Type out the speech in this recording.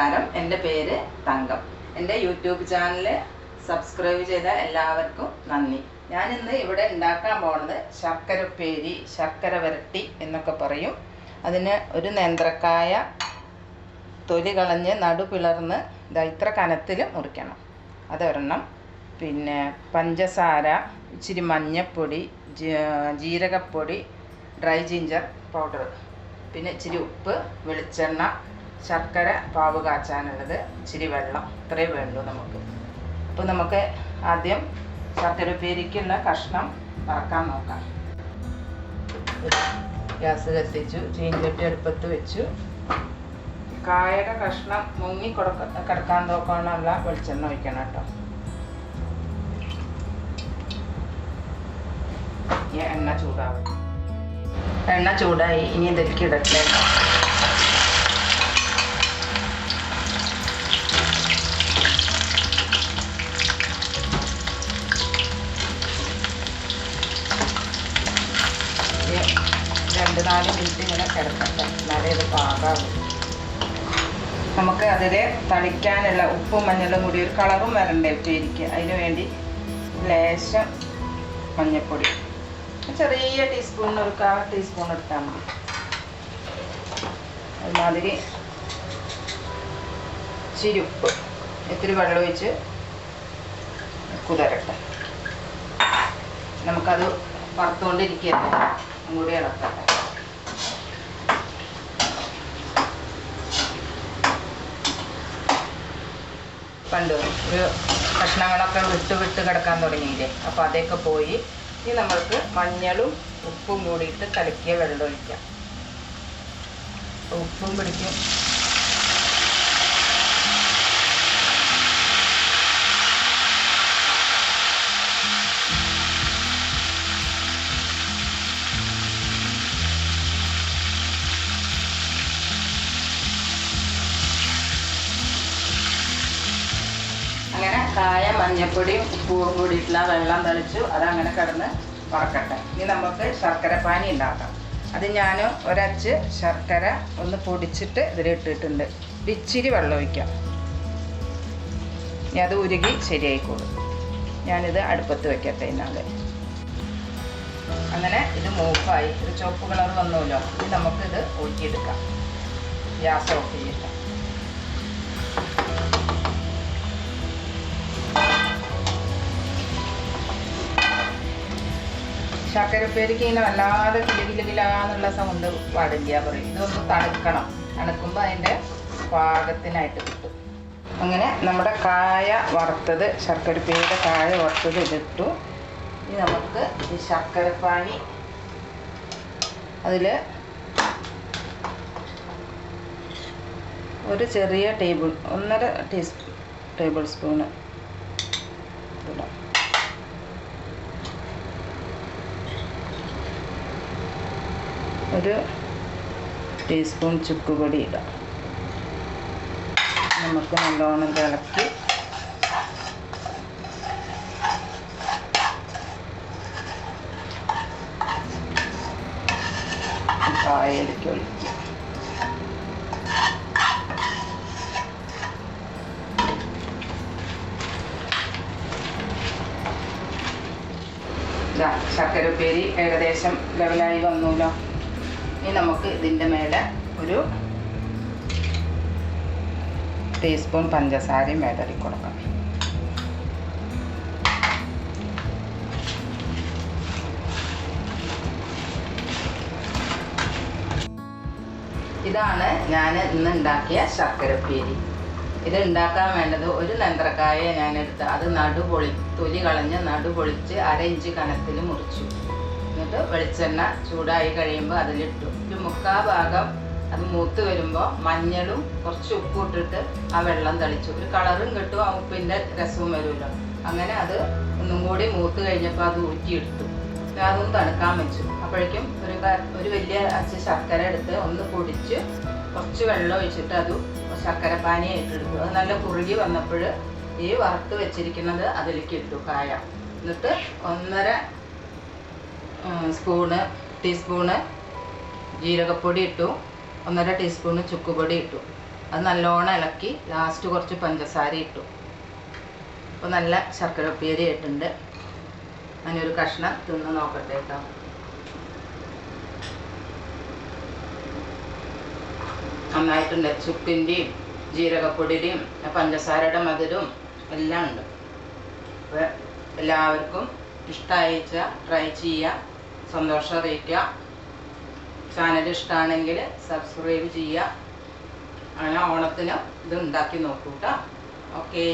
നമസ്കാരം. എൻ്റെ പേര് തങ്കം. എൻ്റെ യൂട്യൂബ് ചാനൽ സബ്സ്ക്രൈബ് ചെയ്ത എല്ലാവർക്കും നന്ദി. ഞാനിന്ന് ഇവിടെ ഉണ്ടാക്കാൻ പോകുന്നത് ശർക്കര ഉപ്പേരി, ശർക്കര വരട്ടി എന്നൊക്കെ പറയും. അതിന് ഒരു നേന്ത്രക്കായ തൊലി കളഞ്ഞ് നടു പിളർന്ന് ഇത്ര കനത്തിൽ മുറിക്കണം. അതൊരെണ്ണം. പിന്നെ പഞ്ചസാര, ഇച്ചിരി മഞ്ഞൾപ്പൊടി, ജീരകപ്പൊടി, ഡ്രൈ ജിഞ്ചർ പൗഡർ, പിന്നെ ഇച്ചിരി ഉപ്പ്, വെളിച്ചെണ്ണ, ശർക്കര പാവ് കാച്ചാനുള്ളത്, ഇച്ചിരി വെള്ളം. ഇത്രയേ വേണ്ടൂ നമുക്ക്. അപ്പോൾ നമുക്ക് ആദ്യം ശർക്കര ഉപ്പേരിക്കുള്ള കഷ്ണം വറക്കാൻ നോക്കാം. ഗ്യാസ് കത്തിച്ചു, ചീഞ്ചട്ടി അടുപ്പത്ത് വെച്ചു. കായയുടെ കഷ്ണം മുങ്ങി കിടക്കാൻ നോക്കാനുള്ള വെളിച്ചെണ്ണ ഒഴിക്കണം കേട്ടോ. എണ്ണ ചൂടാവും. എണ്ണ ചൂടായി. ഇനി ഇതിലേക്ക് ഇടട്ടെ. രണ്ട് 4 മിനിറ്റ് ഇങ്ങനെ കിടക്കട്ടെ, എന്നാലേ ഇത് പാകാവും. നമുക്ക് അതിൽ തളിക്കാനുള്ള ഉപ്പും മഞ്ഞളും കൂടി ഒരു കളറും വരണ്ടേ ഉപ്പേരിക്ക്. അതിന് വേണ്ടി ലേശം മഞ്ഞൾപ്പൊടി, ചെറിയ ടീസ്പൂണിന് ഒരു 1/4 ടീസ്പൂൺ എടുത്താൽ മതി. അതുമാതിരി ഇച്ചിരി ഉപ്പ്, ഇത്തിരി വെള്ളം ഒഴിച്ച് കുതിരട്ടെ. നമുക്കത് വറുത്തുകൊണ്ടിരിക്കുകയല്ലേ, കൂടി ഇളക്കട്ടെ. കണ്ടു, ഒരു കഷ്ണങ്ങളൊക്കെ വിട്ട് കിടക്കാൻ തുടങ്ങിയില്ലേ. അപ്പോൾ അതൊക്കെ പോയി. ഇനി നമ്മൾക്ക് മഞ്ഞളും ഉപ്പും കൂടിയിട്ട് കലക്കിയ വെള്ളം ഒഴിക്കാം. ഉപ്പും പിടിക്കും. അങ്ങനെ കായ മഞ്ഞപ്പൊടിയും ഉപ്പും കൂടിയിട്ടുള്ള വെള്ളം തളിച്ചു. അതങ്ങനെ കിടന്ന് വറക്കട്ടെ. ഇനി നമുക്ക് ശർക്കര പാനി ഉണ്ടാക്കാം. അത് ഞാൻ ഒരച്ച് ശർക്കര ഒന്ന് പൊടിച്ചിട്ട് ഇതിലിട്ടിട്ടുണ്ട്. ഇച്ചിരി വെള്ളം ഒഴിക്കാം. ഇനി അത് ഉരുകി ശരിയായിക്കോളും. ഞാനിത് അടുപ്പത്ത് വെക്കട്ടെ. എന്നാൽ അങ്ങനെ ഇത് മൂപ്പായി, ഒരു ചുവപ്പ് കളർ വന്നല്ലോ. ഇനി നമുക്കിത് ഊറ്റിയെടുക്കാം. ഗ്യാസ് ഓഫ് ചെയ്യട്ടെ. ശർക്കര ഉപ്പേരിക്ക് ഇങ്ങനെ വല്ലാതെ കിലുകിലുകിലാന്നുള്ള സൗണ്ട് പാടില്ല പറയും. ഇതൊന്ന് തണുക്കണം. തണുക്കുമ്പോൾ അതിൻ്റെ പാകത്തിനായിട്ട് കിട്ടും. അങ്ങനെ നമ്മുടെ കായ വറുത്തത്, ശർക്കര ഉപ്പേരിയുടെ കായ വറുത്തത് ഇതിട്ടു. ഇനി നമുക്ക് ഈ ശർക്കരപ്പാനി അതിൽ ഒരു ചെറിയ 1.5 ടേബിൾ സ്പൂണ് ഇടാം. ഒരു ടീസ്പൂൺ ചുക്കുപൊടി ഇടാം. നമുക്ക് നല്ലോണം ഇളക്കി കായയിലേക്ക് ഒഴിക്കും. ശർക്കര ഉപ്പേരി ഏകദേശം ലെവലായി വന്നല്ലോ. ഇനി നമുക്ക് ഇതിൻ്റെ മേലെ ഒരു ടീസ്പൂൺ പഞ്ചസാരയും വിതറി കൊടുക്കാം. ഇതാണ് ഞാൻ ഇന്ന് ഉണ്ടാക്കിയ ശർക്കര ഉപ്പേരി. ഇത് ഉണ്ടാക്കാൻ വേണ്ടത് ഒരു നേന്ത്രക്കായ ഞാനെടുത്ത് അത് തൊലി കളഞ്ഞ് നടു പൊളിച്ച് 1/2 ഇഞ്ച് കനത്തിൽ മുറിച്ചു. എന്നിട്ട് വെളിച്ചെണ്ണ ചൂടായി കഴിയുമ്പോൾ അതിലിട്ടു. ഒരു 3/4 ഭാഗം അത് മൂത്ത് വരുമ്പോൾ മഞ്ഞളും കുറച്ച് ഉപ്പും ഇട്ടിട്ട് ആ വെള്ളം തളിച്ചു. ഒരു കളറും കിട്ടും, ആ ഉപ്പിൻ്റെ രസവും വരുമല്ലോ. അങ്ങനെ അത് ഒന്നും കൂടി മൂത്ത് കഴിഞ്ഞപ്പോൾ അത് ഊറ്റിയെടുത്തു. അതൊന്ന് തണുക്കാൻ വെച്ചു. അപ്പോഴേക്കും ഒരു വലിയ അച്ച് ശർക്കര എടുത്ത് ഒന്ന് പൊടിച്ച് കുറച്ച് വെള്ളം ഒഴിച്ചിട്ട് അത് ശർക്കര പാനി ഇട്ടെടുത്തു. അത് നല്ല കുറുകി വന്നപ്പോൾ ഈ വറുത്ത് വെച്ചിരിക്കുന്നത് അതിലേക്ക് ഇട്ടു കായ. എന്നിട്ട് 1.5 ടീസ്പൂണ് ജീരകപ്പൊടി ഇട്ടു, 1.5 ടീസ്പൂണ് ചുക്കുപൊടി ഇട്ടു. അത് നല്ലോണം ഇളക്കി ലാസ്റ്റ് കുറച്ച് പഞ്ചസാര ഇട്ടു. അപ്പോൾ നല്ല ശർക്കര ഉപ്പേരി ആയിട്ടുണ്ട്. ഞാനൊരു കഷ്ണം തിന്ന് നോക്കട്ടെ കേട്ടോ. നന്നായിട്ടുണ്ട്. ചുക്കിൻ്റെയും ജീരകപ്പൊടിയുടെയും പഞ്ചസാരയുടെ മധുരവും എല്ലാം ഉണ്ട്. അപ്പോൾ എല്ലാവർക്കും ഇഷ്ടമായിച്ച ട്രൈ ചെയ്യുക, സന്തോഷം അറിയിക്കുക. ചാനൽ ഇഷ്ടമാണെങ്കിൽ സബ്സ്ക്രൈബ് ചെയ്യുക. അങ്ങനെ ഓണത്തിന് ഇത് ഉണ്ടാക്കി നോക്കൂ കേട്ടോ. ഓക്കേ.